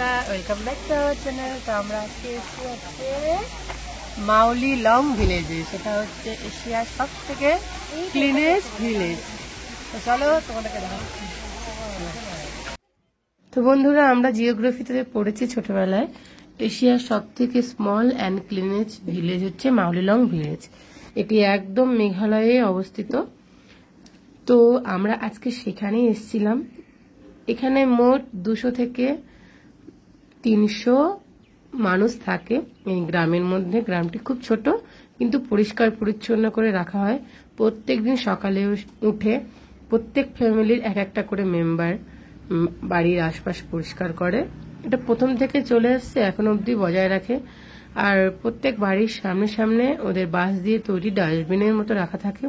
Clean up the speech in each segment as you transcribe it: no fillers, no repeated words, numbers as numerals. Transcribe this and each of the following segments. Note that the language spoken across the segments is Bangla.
বন্ধুরা, welcome back to our channel. তো আমরা আজকে এসেছি হচ্ছে মাউলি লং ভিলেজে। সেটা হচ্ছে এশিয়ার সব থেকে ক্লিনেস্ট ভিলেজ। তো চলো তোমাদেরকে দেখাচ্ছি। তো বন্ধুরা, আমরা জিওগ্রাফিতে পড়েছি ছোটবেলায়, এশিয়ার সব থেকে স্মল অ্যান্ড ক্লিনেস্ট ভিলেজ হচ্ছে মাউলি লং ভিলেজ। এটি একদম মেঘালয়ে অবস্থিত। তো আমরা আজকে সেখানেই এসেছিলাম। এখানে মোট 200 থেকে 300 মানুষ থাকে এই গ্রামের মধ্যে। গ্রামটি খুব ছোট, কিন্তু পরিষ্কার পরিচ্ছন্ন করে রাখা হয়। প্রত্যেকদিন সকালে উঠে প্রত্যেক ফ্যামিলির এক একটা করে মেম্বার বাড়ির আশপাশ পরিষ্কার করে। এটা প্রথম থেকে চলে আসছে, এখন অবধি বজায় রাখে। আর প্রত্যেক বাড়ির সামনে সামনে ওদের বাঁশ দিয়ে তৈরি ডাস্টবিনের মতো রাখা থাকে।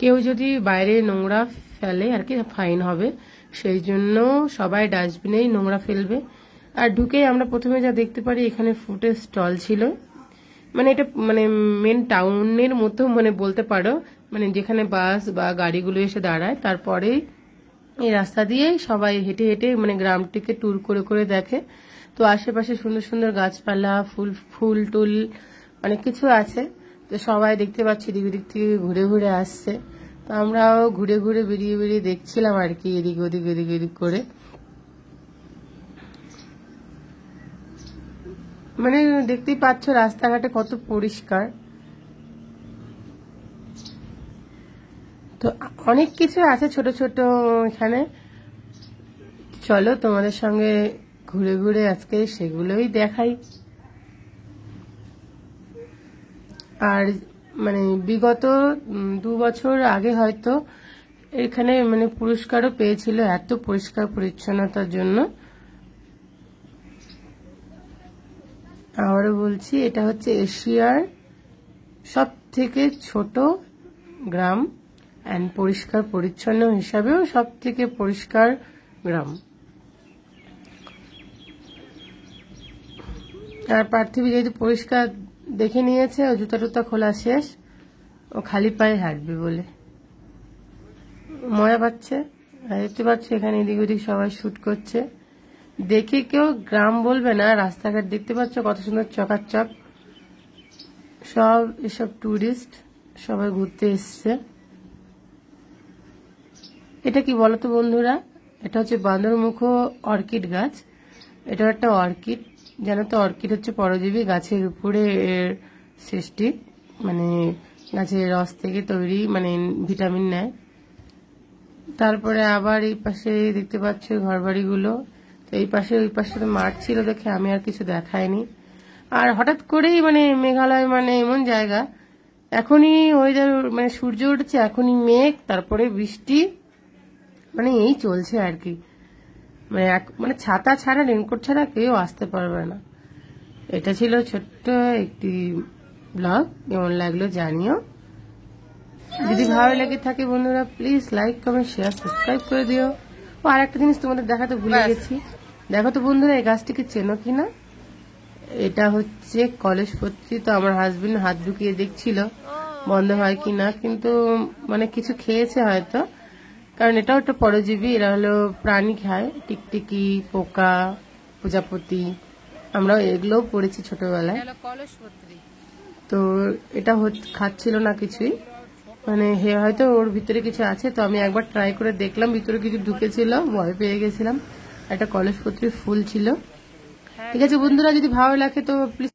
কেউ যদি বাইরে নোংরা ফেলে আর কি ফাইন হবে, সেই জন্য সবাই ডাস্টবিনেই নোংরা ফেলবে। আর ঢুকেই আমরা প্রথমে যা দেখতে পারি, এখানে ফুডের স্টল ছিল। মানে এটা মেন টাউনের মতো বলতে পারো, যেখানে বাস বা গাড়িগুলো এসে দাঁড়ায়, তারপরে এই রাস্তা দিয়েই সবাই হেঁটে হেঁটে গ্রামটিকে ট্যুর করে করে দেখে। তো আশেপাশে সুন্দর সুন্দর গাছপালা, ফুল টুল অনেক কিছু আছে। তো সবাই দেখতে পাচ্ছি এদিক ওদিক থেকে ঘুরে ঘুরে আসছে। তো আমরাও ঘুরে ঘুরে বেরিয়ে বেরিয়ে দেখছিলাম আর কি, এদিক ওদিক এদিক এদিক করে। দেখতেই পাচ্ছ রাস্তাঘাটে কত পরিষ্কার। তো অনেক কিছু আছে ছোট ছোট এখানে। চলো তোমাদের সঙ্গে ঘুরে ঘুরে আজকে সেগুলোই দেখাই। আর বিগত 2 বছর আগে হয়তো এখানে পুরস্কারও পেয়েছিল এত পরিষ্কার পরিচ্ছন্নতার জন্য। আবারও বলছি, এটা হচ্ছে এশিয়ার সব থেকে ছোট গ্রাম অ্যান্ড পরিষ্কার পরিচ্ছন্ন হিসাবেও সব থেকে পরিষ্কার গ্রাম। আর পার্থিবী যেহেতু পরিষ্কার দেখে নিয়েছে, ও জুতা টুতা খোলা শেষ, ও খালি পায়ে হাঁটবে বলে মজা পাচ্ছে। আর দেখতে পাচ্ছ এখানে এদিক ওদিক সবাই শুট করছে। দেখে কেউ গ্রাম বলবে না। রাস্তাঘাট দেখতে পাচ্ছ কত সুন্দর চকাচক। সব এসব টুরিস্ট সবাই ঘুরতে এসছে। এটা কি বলতো বন্ধুরা, এটা হচ্ছে বান্দরমুখ অর্কিড গাছ। এটা একটা অর্কিড, জানো তো? অর্কিড হচ্ছে পরজীবী, গাছের উপরে এর সৃষ্টি, গাছের রস থেকে তৈরি, ভিটামিন নেয়। তারপরে আবার এই পাশে দেখতে পাচ্ছ ঘরবাড়িগুলো। তো এই পাশে ওই পাশে তো মাঠ ছিল দেখে আমি আর কিছু দেখাইনি। আর হঠাৎ করেই মেঘালয় এমন জায়গা, এখনই ওয়েদার সূর্য উঠেছে, এখনই মেঘ, তারপরে বৃষ্টি, এই চলছে আর কি। ছাতা ছাড়া, রেনকোট ছাড়া কেউ আসতে পারবে না। এটা ছিল ছোট্ট একটি ব্লগ। কেমন লাগলো জানিও। যদি ভালো লেগে থাকে বন্ধুরা, please like comment share subscribe করে দিও। ও আর একটা জিনিস তোমাদের দেখাতে ভুলে গেছি। দেখো তো বন্ধুরা, এই গাছটিকে চেনো কিনা? এটা হচ্ছে কলেজপত্রী। তো আমার হাজবেন্ড হাত ঢুকিয়ে দেখছিল বন্ধ হয় কিনা, কিন্তু কিছু খেয়েছে হয়তো, কারণ এটাও একটা পরজীবী। এরা হলো প্রাণী খায়, টিকটিকি, পোকা, প্রজাপতি। আমরাও এগুলোও পড়েছি ছোটবেলায়। তো এটা খাচ্ছিল না কিছুই, হয়তো ওর ভিতরে কিছু আছে। তো আমি একবার ট্রাই করে দেখলাম, ভিতরে কিছু ঢুকেছিল, ভয় পেয়ে গেছিলাম। একটা কলেজপত্রী ফুল ছিল। ঠিক আছে বন্ধুরা, যদি ভালো লাগে তো প্লিজ